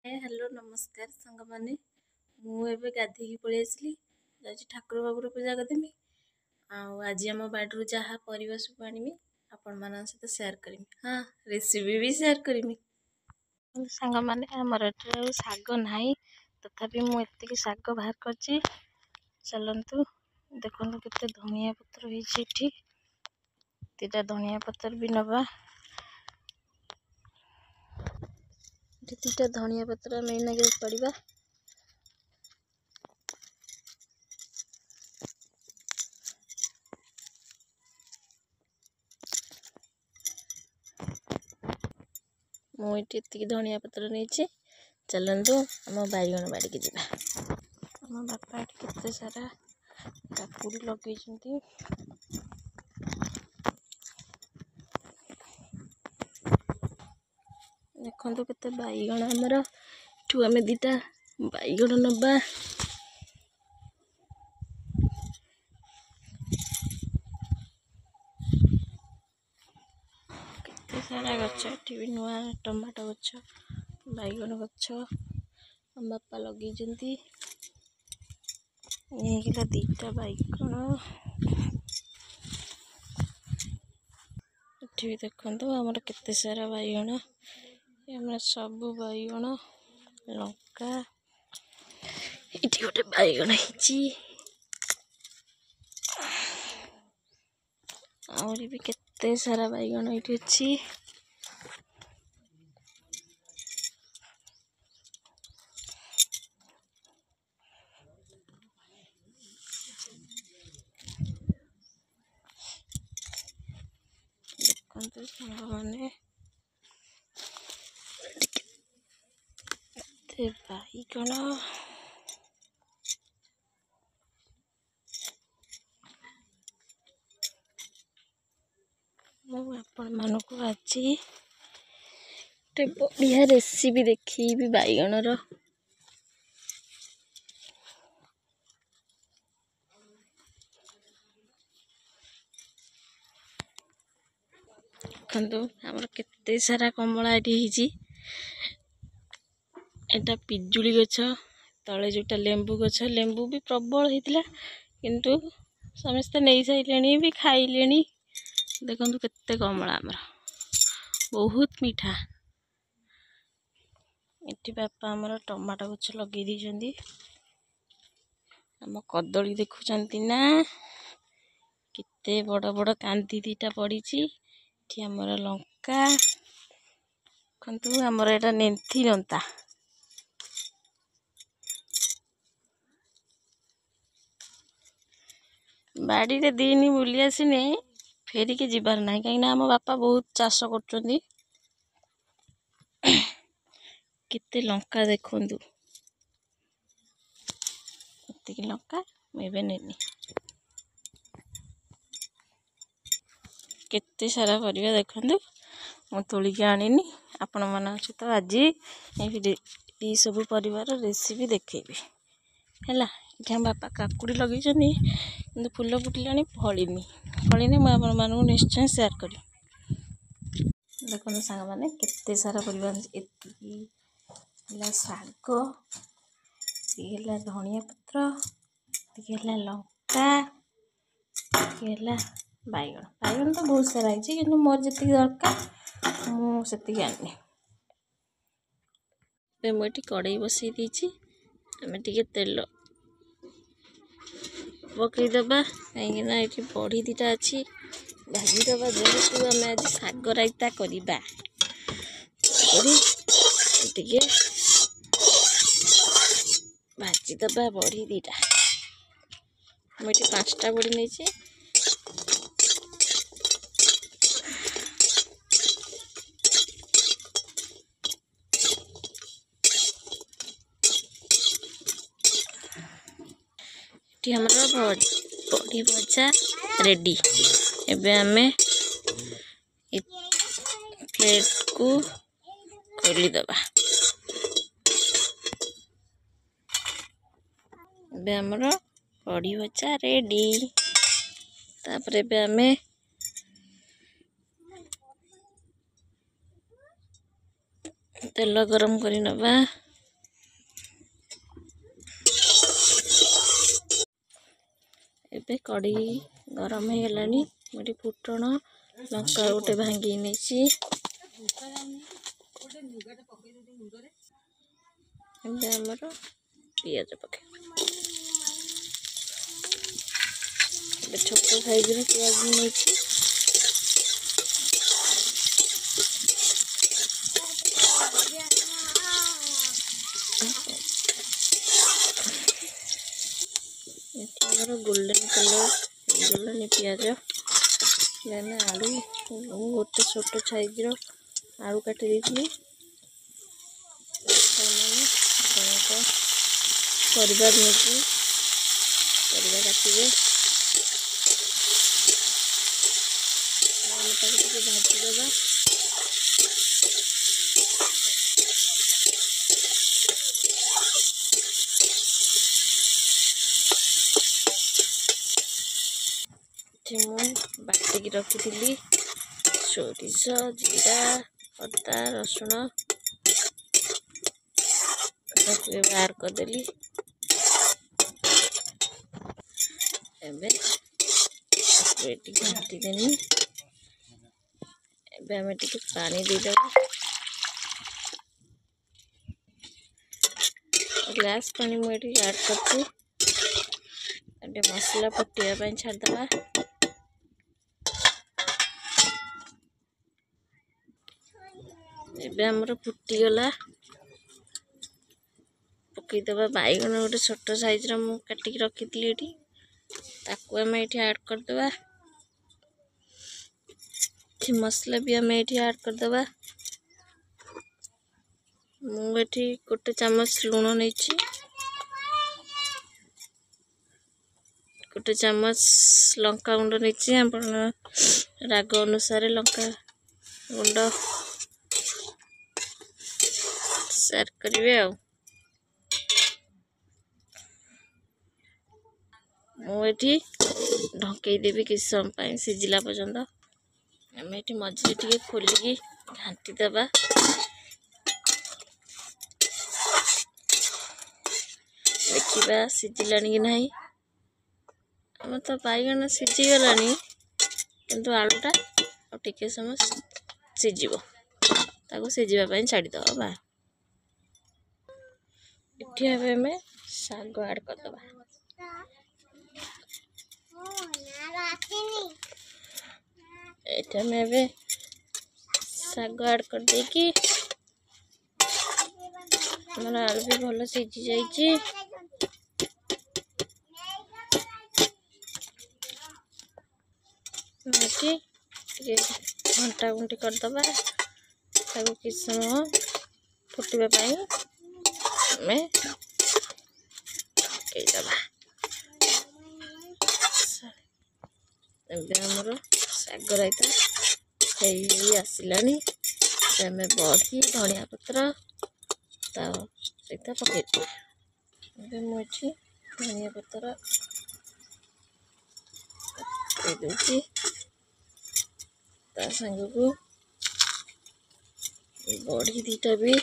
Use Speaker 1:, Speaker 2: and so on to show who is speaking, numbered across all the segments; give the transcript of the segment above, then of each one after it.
Speaker 1: Hello नमस्कार सांग मैंने मुझे गाधे पलि आसली जाऊँगी ठाकुर बाबूर पूजा करदेमी आज आम बाड़ू जहाँ परिवा सब आनी आपण मान सहित सेयार करी हाँ रेसिपी भी सेयार करी सांग मैंने आमर शाग ना तथापि मुझे शाग बाहर कर चलतु देखु केते धनिया पत्र होती धनिया पत्र भी नवा दुटा धनिया पत्र मेन आगे पड़ा मुझे धनिया पत्र नहीं चलतु आम बैगण बाड़ी की जावा आम बापा केते सारा काकुड़ी लगे देखो केते बैगण आमर ठू आम दीटा बैगण नवा केते सारा गछ एठी भी नुआ टमाटो गछ बैगण गछ आम बापा लगे दीटा बैगण एठी भी देखो आमर केते सारा बैगण सब बैगण लंका ये गोटे बैगण आहरी भी केते सारा बैगण ये अच्छी देखते सांग मैंने बैगण आपण मानक आज बढ़िया रेसिपी देखी बैगणर देखु आमर केते सारा कमला ये एटा पिजुली गछ तले जोटा लेंबू गछ लेंबू भी प्रबल होता किंतु समस्ते नहीं सारे भी खाइले देखो केते कमला आमर बहुत मीठा ये बापा आमर टमाटो गछ लगे दी आम कदली देखुं ना केते बड़ बड़ कांदी दीटा पड़ी आमर लंका देखु आमर एटा नेंथी लंता बाड़ी रे दिन बुली आसने फेरिकी जीवार ना कहीं आम बापा बहुत चाष कर केते लंका देखु लंका मुझे नेनी केते सारा परिवा देखु मु तोलिकी आनी आपण मान सहित आज ये सब परिवार रेसिपी देखेबी है ये बापा काकुड़ी लगे कि फूल फुटिलानी फलिनी मुझे निश्चय सेयार करी देखो सांग मैंने केते सारा परिवार शाग ये धनिया पत्र ये लंका ये बैगण बैगण तो बहुत सारा है कि मोर जी दरकार मुझे आनी मुझे कड़े बसई देती आम टे तेल पकईदबा कहीं ये बड़ी दीटा अच्छी भाजीदबा जेहेतु आम आज शाग रायता करवा टे भाजीदबा बड़ी दीटा मुझे 5टा बड़ी नहीं हमारा बड़ी भजा रेडी एबे हमें प्लेट को खोलीदबा एबे हमर बड़ी भजा रेडी तापर एबे हमें तेल गरम करी नबा एबे कढ़ी गरम हो गलानी मुझे फुटण लंका गोटे भांगी नहीं आमर पियाज पके छोट साइज पियाज नहीं गोल्डन कलर गोल्डन पियाज मैंने आलू गोटे छोट साइज आलू काटी देती परिवार नहीं परिवा काटे भाजीदेवा बाटिकी रखी सोरिष जीरा अदा रसुण बाहर करदेली घाटी देनी आम टे पानी देदेवा ग्लास पानी मुझे ऐड कर मसला फुटापी छाड़देवा एबे हमर फुटीगला पकईदेवा बैगन गोटे छोट साइज काटिक रखी ये आम ये ऐड करदेवा मसला भी आम ये ऐड करदेवा मुझे गोटे चामच लुण नहीं गोटे चामच लंका गुंड नहीं आप राग अनुसार लंका गुंड शेयर करेंगे मुझे ढकईदेवी किस समय सिझिला पर्यंत आम ये मझे टे खोलिकी घाटी देवा देखा सिझिला कि ना आम तो बैगन सिझीगला किंतु आलूटा टे समय सिझ सिझापी छाड़देवा इठी आम शाग ऐड करदेवा ये शाग ऐड कर देकी हमारा आलू भी भल सिझी जाइए घंटा घंटी करदबा कि समय फुटापी आमर शाग रायता आसलानी आम बड़ी धनिया पत्र सहित पकईदे मुझे धनिया पत्र पकईदे सांग को बड़ी दीटा भी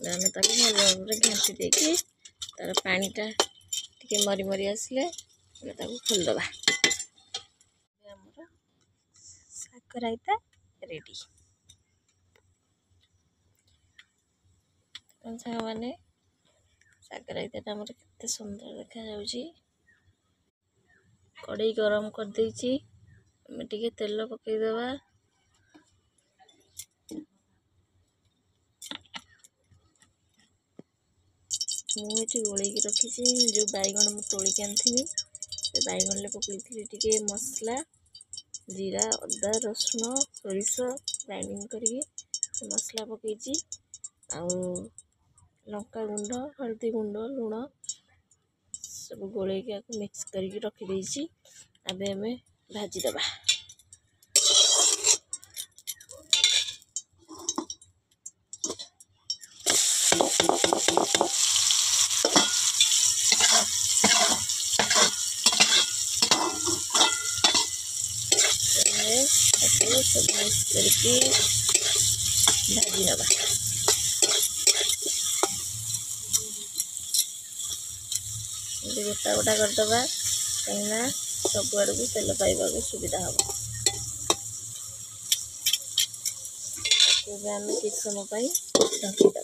Speaker 1: आम घाटी देकी तार पानीटा टे मरी मरी आसले खोलदबा शाग रायता रेडी सांग मैंने शाग रायता केते सुंदर देखा जाउची कढ़ई गरम कर देइची आम टे तेल पकईदेवा मुझे गोलैकी रखी जो बैगन मुझे तोलिक आनी से बैगन पकई टे मसला जीरा अदा रसुण सोरिष ग्राइंडिंग करी मसला पकईची लंका गुंड हल्दी गुंड लुण सब गोलैकी मिक्स करके रखी आम भाजीदेवा सब मिक्स करके भाजी नवा गोटा गोटा करदबा कहीं सब आड़ को तेल पाइबा सुविधा हम। आम किछ समय ढकीदे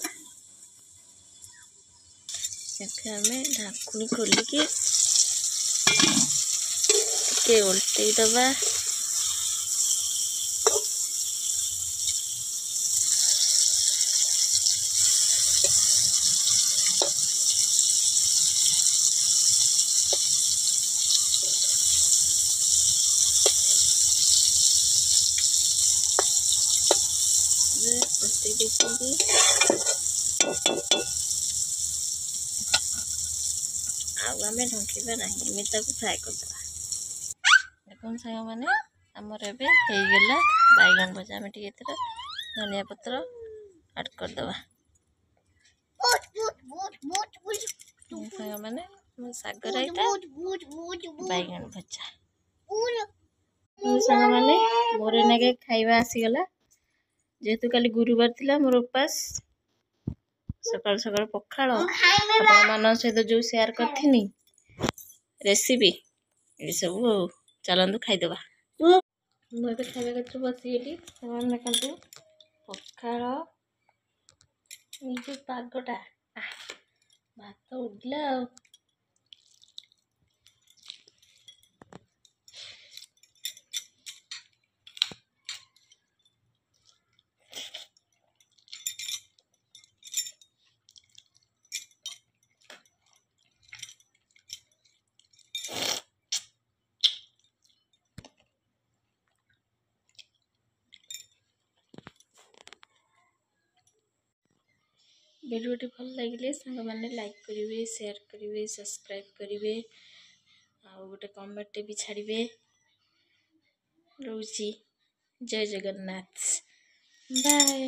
Speaker 1: आम ढाकुणी खोलिकी टे उल्टे दबा। आम ढंकीबा ना एमती फ्राए करदे देखो साग मैंने आमर एगला बैगन भजा आम टे धनिया पत्र ऐड करदे साग मैंने साग राईटा बैगन भजा साग मैंने मोर एने खाइबा आसीगला जेहेतु काली गुरुवार थिला मोर उपास सकाल सकाल पखाल मान सहित जो शेयर करथिनी रेसिपी ये सब चलतु खाईदबा। मुझे खाଇବା कतर बसीगली ସେମାନେ ଦେଖନ୍ତୁ ପଖାଳ जो पागटा भात उड़ला आ वीडियोटी भल लगे सांग मैंने लाइक करेंगे शेयर करेंगे सब्सक्राइब करेंगे आ गोटे कमेंट भी छाड़े रोची। जय जगन्नाथ बाय।